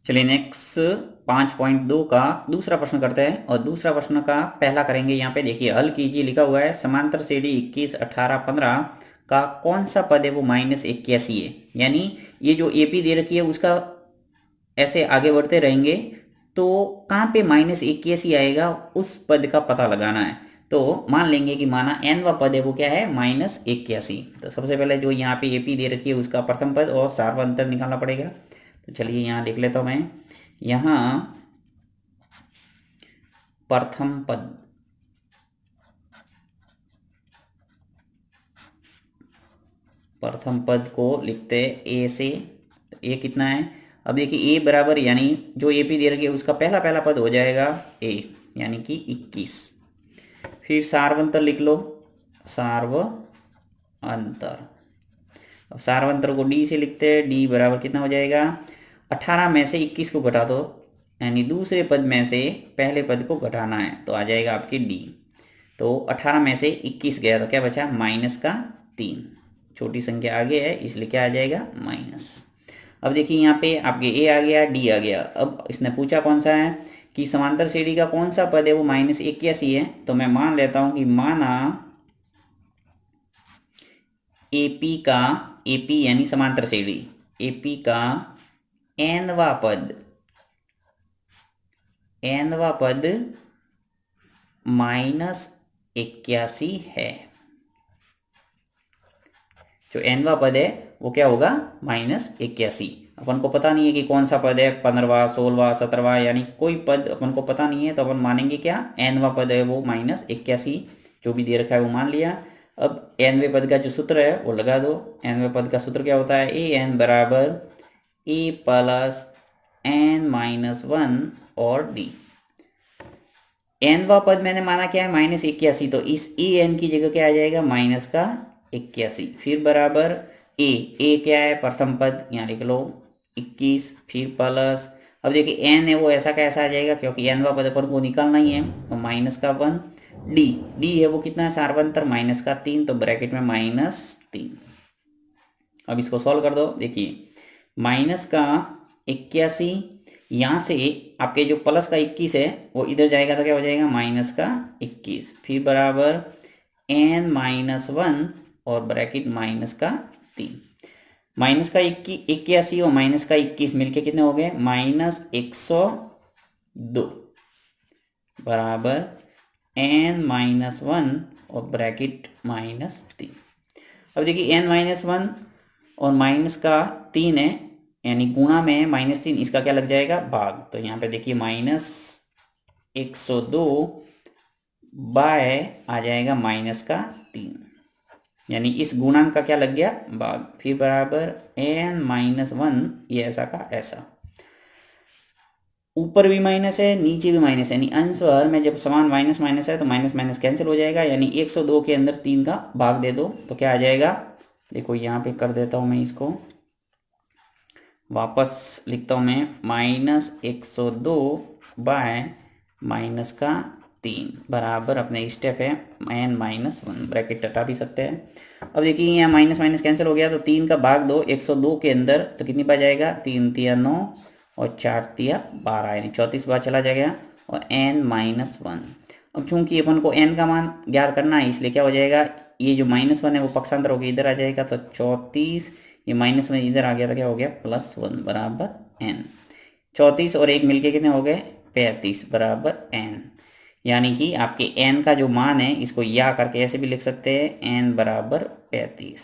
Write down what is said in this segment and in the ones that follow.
चलिए नेक्स्ट 5.2 का दूसरा प्रश्न करते हैं। और दूसरा प्रश्न का पहला करेंगे। यहाँ पे देखिए हल कीजिए लिखा हुआ है, समांतर श्रेणी 21, 18, 15 का कौन सा पद है वो -81 है। यानी ये जो एपी दे रखी है उसका ऐसे आगे बढ़ते रहेंगे तो कहाँ पे -81 आएगा उस पद का पता लगाना है। तो मान लेंगे कि माना nवा पद है वो क्या है -81। तो सबसे पहले जो यहाँ पे एपी दे रखी है उसका प्रथम पद और सार्वंतर निकालना पड़ेगा। तो चलिए यहाँ लिख लेता हूँ मैं। यहाँ प्रथम पद प्रथम पद को लिखते हैं ए से। ए कितना है, अब देखिए ए बराबर यानी जो ए पी दे रखी है उसका पहला पहला पद हो जाएगा ए, यानी कि 21। फिर सार्वंतर लिख लो, सार्वअंतर। अब सार्वंतर को डी से लिखते हैं। डी बराबर कितना हो जाएगा, 18 में से 21 को घटा दो, यानी दूसरे पद में से पहले पद को घटाना है तो आ जाएगा आपकी डी। तो 18 में से 21 गया तो क्या बचा -3। छोटी संख्या आगे है इसलिए क्या आ जाएगा माइनस। अब देखिए यहाँ पे आपके ए आ गया, डी आ गया। अब इसने पूछा कौन सा है कि समांतर श्रेणी का कौन सा पद है वो -81 है। तो मैं मान लेता हूं कि माना एपी का, एपी यानी समांतर श्रेणी, एपी का nवा पद, nवा पद -81 है। जो nवा पद है वो क्या होगा -81। अपन को पता नहीं है कि कौन सा पद है, 15वां, 16वां, 17वां, यानी कोई पद अपन को पता नहीं है। तो अपन मानेंगे क्या, nवा पद है वो -81, जो भी दे रखा है वो मान लिया। अब nवे पद का जो सूत्र है वो लगा दो। nवे पद का सूत्र क्या होता है, ए एन बराबर ए प्लस n-1 और डी। nवा पद मैंने माना क्या है -81, तो इस ए एन की जगह क्या आ जाएगा -81। फिर बराबर ए क्या है प्रथम पद, यहाँ लिख लो 21, फिर प्लस, अब देखिए एन है वो ऐसा का ऐसा आ जाएगा क्योंकि nवा पद पर को निकालना ही है तो -1। डी है वो कितना है सार्वंतर -3, तो ब्रैकेट में -3। अब इसको सॉल्व कर दो। देखिए -81, यहाँ से आपके जो प्लस का 21 है वो इधर जाएगा तो क्या हो जाएगा -21, फिर बराबर n-1 और ब्रैकेट -3। माइनस का 81 और -21 मिलके कितने हो गए -102 बराबर n-1 और ब्रैकेट -3। अब देखिए n-1 और -3 है यानी गुणा में है -3, इसका क्या लग जाएगा भाग। तो यहाँ पे देखिए -102 बाय आ जाएगा -3, यानी इस गुणांक का क्या लग गया भाग। फिर बराबर n-1, ये ऐसा का ऐसा, ऊपर भी माइनस है नीचे भी माइनस है, यानी अंश और हर में जब समान माइनस माइनस है तो माइनस माइनस कैंसिल हो जाएगा। यानी 102 के अंदर 3 का भाग दे दो तो क्या आ जाएगा, देखो यहाँ पे कर देता हूँ मैं, इसको वापस लिखता हूँ मैं, -102 बाय -3 बराबर अपने स्टेप है n-1, ब्रैकेट हटा भी सकते हैं। अब देखिए यहाँ माइनस माइनस कैंसिल हो गया तो 3 का भाग दो 102 के अंदर तो कितनी बार जाएगा, 3 तिया 9 और 4 तिया 12, यानी 34 बार चला जाएगा और n-1। अब चूंकि अपन को n का मान ज्ञात करना है इसलिए क्या हो जाएगा, ये जो -1 है वो पक्षांतर होकर इधर आ जाएगा तो 34, ये -1 इधर आ गया तो क्या हो गया +1 बराबर n। 34 और 1 मिलके कितने हो गए 35 बराबर n। यानी कि आपके n का जो मान है इसको या करके ऐसे भी लिख सकते हैं n बराबर 35,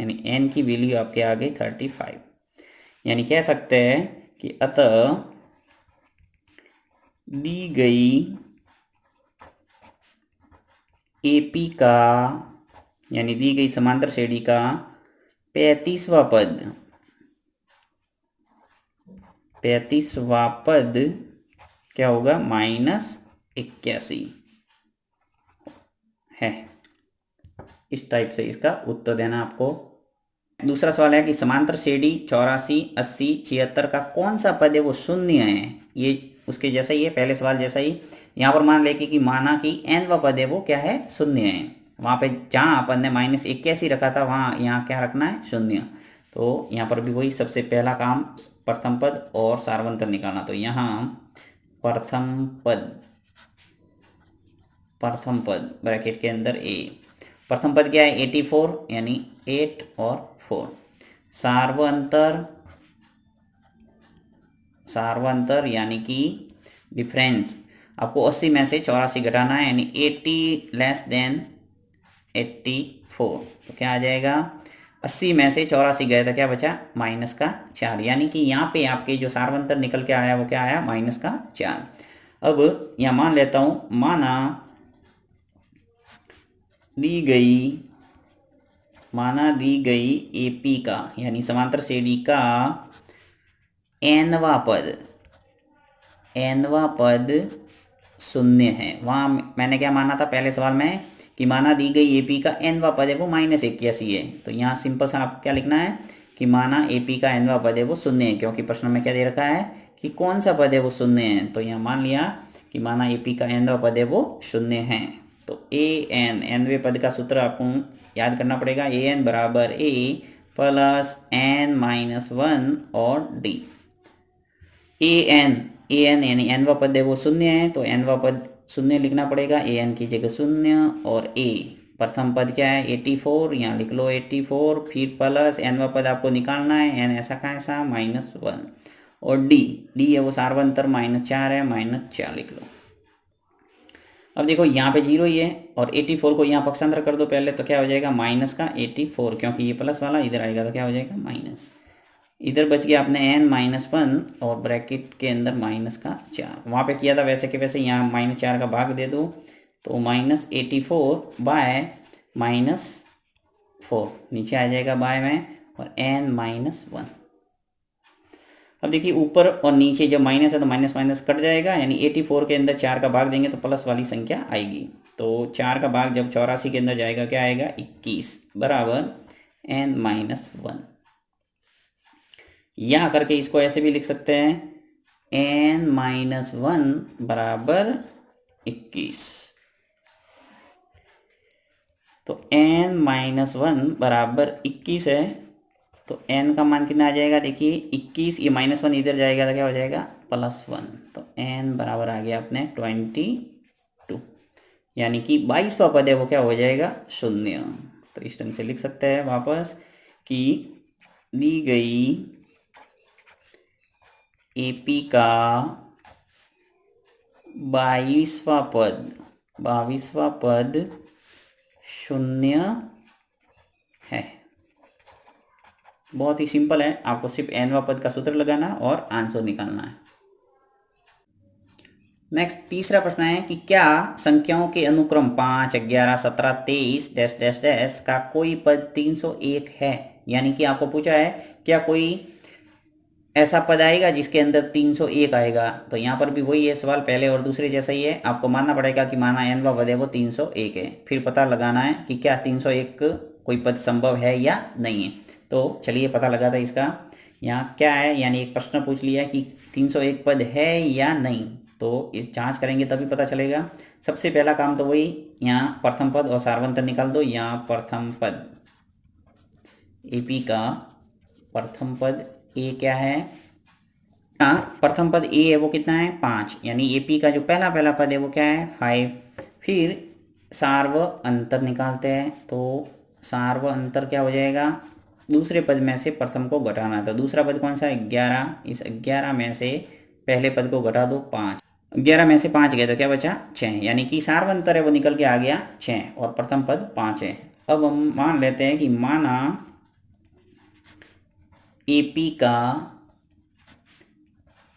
यानी n की वैल्यू आपके आ गई 35। यानी कह सकते हैं कि अतः दी गई एपी का, यानी दी गई समांतर श्रेणी का 35वां पद क्या होगा -81 है। इस टाइप से इसका उत्तर देना आपको। दूसरा सवाल है कि समांतर श्रेणी 84, 80, 76 का कौन सा पद है वो शून्य है। ये उसके जैसा ही है, पहले सवाल जैसा ही। यहाँ पर मान लेके कि माना कि nवा पद है वो क्या है शून्य है। वहां पे जहां अपन ने -81 रखा था वहां यहाँ क्या रखना है शून्य। तो यहाँ पर भी वही सबसे पहला काम प्रथम पद और सार्वंतर निकालना। तो यहाँ प्रथम पद ब्रैकेट के अंदर ए, प्रथम पद क्या है 84 यानी 8 और 4, सार्वंतर यानी कि डिफरेंस आपको 80 में से 84 घटाना है, यानी 80 लेस देन 84। तो क्या आ जाएगा 80 में से 84 गए तो क्या बचा -4, यानी कि यहाँ पे आपके जो सार्वंतर निकल के आया वो क्या आया -4। अब यहाँ मान लेता हूँ, माना दी गई एपी का यानी समांतर श्रेणी का nवा पद 0 है। वहाँ मैंने क्या माना था पहले सवाल में कि माना दी गई एपी का nवा पद है वो -81 है। तो यहाँ सिंपल सा आपको क्या लिखना है कि माना एपी का nवा पद है वो 0 है, क्योंकि प्रश्न में क्या दे रखा है कि कौन सा पद है वो 0 है। तो यहाँ मान लिया कि माना एपी का nवा पद है वो 0 है। तो nवे पद का सूत्र आपको याद करना पड़ेगा, an बराबर a प्लस n-1 और d। an यानी nवा पद है वो 0 है, तो nवा पद 0 लिखना पड़ेगा, an की जगह 0 और a प्रथम पद क्या है 84, यहाँ लिख लो 84, फिर प्लस nवा पद आपको निकालना है, n ऐसा का ऐसा -1 और d है वो सार्वंतर -4 है, -4 लिख लो। अब देखो यहाँ पे 0 ही है और 84 को यहाँ पक्षांतर कर दो पहले, तो क्या हो जाएगा -84, क्योंकि ये प्लस वाला इधर आएगा तो क्या हो जाएगा माइनस। इधर बच गया अपने n-1 और ब्रैकेट के अंदर -4। वहाँ पे किया था वैसे के वैसे यहाँ -4 का भाग दे दो, तो -84 बाय -4 नीचे आ जाएगा बाय में और n-1। अब देखिए ऊपर और नीचे जब माइनस है तो माइनस माइनस कट जाएगा, यानी 84 के अंदर 4 का भाग देंगे तो प्लस वाली संख्या आएगी। तो 4 का भाग जब 84 के अंदर जाएगा क्या आएगा 21 बराबर n-1। या करके इसको ऐसे भी लिख सकते हैं n-1 बराबर 21। तो n-1 बराबर 21 है, तो n का मान कितना आ जाएगा देखिए 21, ये -1 इधर जाएगा तो क्या हो जाएगा +1। तो n बराबर आ गया अपने 22, यानी कि 22वां पद है वो क्या हो जाएगा 0। तो इस ढंग से लिख सकते हैं वापस कि दी गई एपी का 22वां पद 0 है। बहुत ही सिंपल है, आपको सिर्फ nवा पद का सूत्र लगाना और आंसर निकालना है। नेक्स्ट तीसरा प्रश्न है कि क्या संख्याओं के अनुक्रम 5, 11, 17, 23 डैश डैश डैश का कोई पद 301 है। यानी कि आपको पूछा है क्या कोई ऐसा पद आएगा जिसके अंदर 301 आएगा। तो यहाँ पर भी वही है सवाल, पहले और दूसरे जैसा ही है। आपको मानना पड़ेगा कि माना nवा पद है वो 301 है, फिर पता लगाना है कि क्या 301 कोई पद संभव है या नहीं है। तो चलिए पता लगाते हैं इसका। यहाँ क्या है, यानी एक प्रश्न पूछ लिया कि 301 पद है या नहीं, तो इस जांच करेंगे तभी पता चलेगा। सबसे पहला काम तो वही, यहाँ प्रथम पद और सार्वंतर निकाल दो। यहाँ प्रथम पद एपी का प्रथम पद ए क्या है, प्रथम पद ए है वो कितना है 5, यानी एपी का जो पहला पद है वो क्या है 5। फिर सार्व अंतर निकालते हैं, तो सार्व अंतर क्या हो जाएगा, दूसरे पद में से प्रथम को घटाना। तो दूसरा पद कौन सा है 11, इस 11 में से पहले पद को घटा दो 5, 11 में से 5 गए तो क्या बचा 6, यानी कि सार्वंतर है वो निकल के आ गया 6 और प्रथम पद 5 है। अब हम मान लेते हैं कि माना एपी का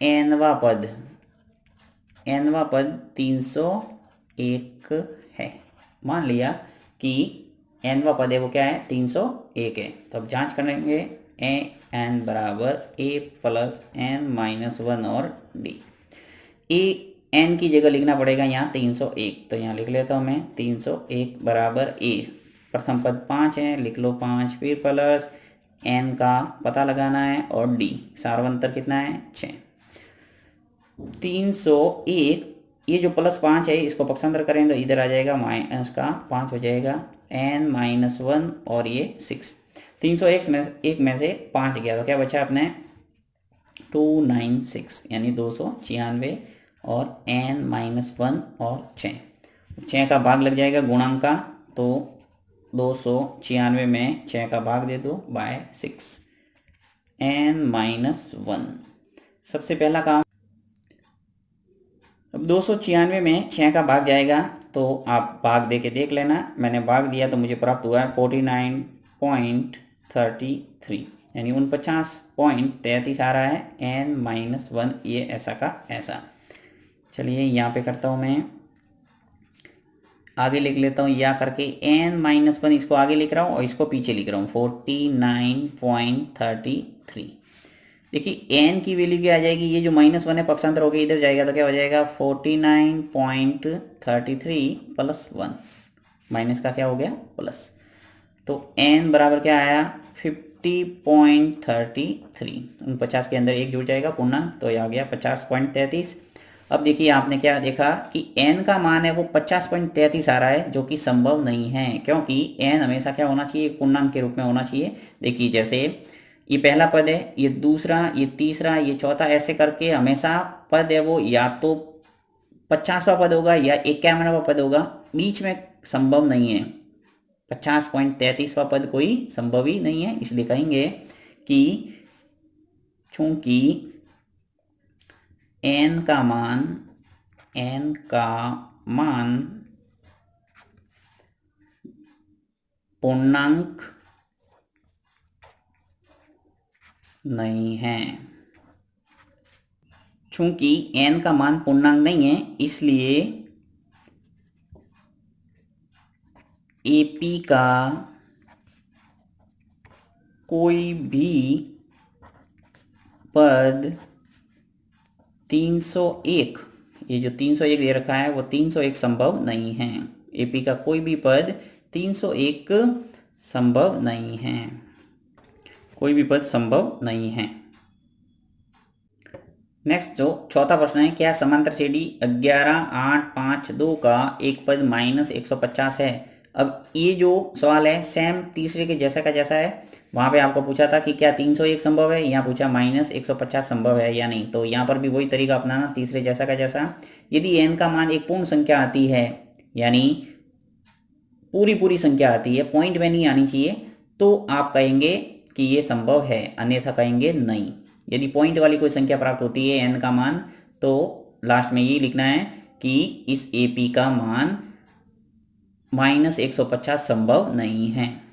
nवा पद 301 है। मान लिया कि nवा पद है वो क्या है 301 है। तो अब जांच करेंगे n बराबर a प्लस n-1 और d। n की जगह लिखना पड़ेगा यहाँ 301, तो यहाँ लिख लेता हूँ मैं 301 बराबर a, प्रथम पद 5 है, लिख लो 5, फिर प्लस n का पता लगाना है और d सार्वंतर कितना है 6। 301 ये जो +5 है इसको पक्षांतर करें तो इधर आ जाएगा माइनस का 5 हो जाएगा n-1 और ये 6। 301 में से 5 गया तो क्या बचा अपने 296 यानी 296 और n-1 और 6 का भाग लग जाएगा गुणांक का, तो 296 में 6 का भाग दे दो बाय 6 n-1। सबसे पहला काम, अब 296 में 6 का भाग जाएगा तो आप भाग दे के देख लेना। मैंने भाग दिया तो मुझे प्राप्त हुआ है 49.33 यानी 49.33 आ रहा है n-1, ये ऐसा का ऐसा। चलिए यहाँ पे करता हूँ, मैं आगे लिख लेता हूँ या करके n-1 इसको आगे लिख रहा हूँ और इसको पीछे लिख रहा हूँ 49.33। देखिए n की वैल्यू क्या आ जाएगी, ये जो -1 है पक्षांतर होकर इधर जाएगा तो क्या हो जाएगा 49.33 प्लस 1, माइनस का क्या हो गया प्लस, तो n बराबर क्या आया 50.33। 49 के अंदर एक जुड़ जाएगा पूर्णांक, तो यह आ गया 50.33। अब देखिए आपने क्या देखा कि n का मान है वो 50.33 आ रहा है, जो कि संभव नहीं है, क्योंकि n हमेशा क्या होना चाहिए, पूर्णांक के रूप में होना चाहिए। देखिए जैसे ये पहला पद है, ये दूसरा, ये तीसरा, ये चौथा, ऐसे करके हमेशा पद है वो या तो 50वां पद होगा या 51वां पद होगा, बीच में संभव नहीं है। 50.33वां पद कोई संभव ही नहीं है, इसलिए कहेंगे कि चूंकि n का मान पूर्णांक नहीं है, चूंकि n का मान पूर्णांक नहीं है, इसलिए AP का कोई भी पद 301, ये जो 301 दे रखा है वो 301 संभव नहीं है। AP का कोई भी पद 301 संभव नहीं है, कोई भी पद संभव नहीं है। नेक्स्ट जो चौथा प्रश्न है, क्या समांतर श्रेणी 11, 8, 5, 2 का एक पद -150 है। अब ये जो सवाल है सेम तीसरे के जैसा का जैसा है। वहां पे आपको पूछा था कि क्या 301 संभव है, यहाँ पूछा -150 संभव है या नहीं, तो यहाँ पर भी वही तरीका अपनाना, तीसरे जैसा का जैसा। यदि n का मान एक पूर्ण संख्या आती है, यानी पूरी संख्या आती है, पॉइंट में नहीं आनी चाहिए, तो आप कहेंगे कि ये संभव है, अन्यथा कहेंगे नहीं। यदि पॉइंट वाली कोई संख्या प्राप्त होती है n का मान, तो लास्ट में ये लिखना है कि इस AP का मान -150 संभव नहीं है।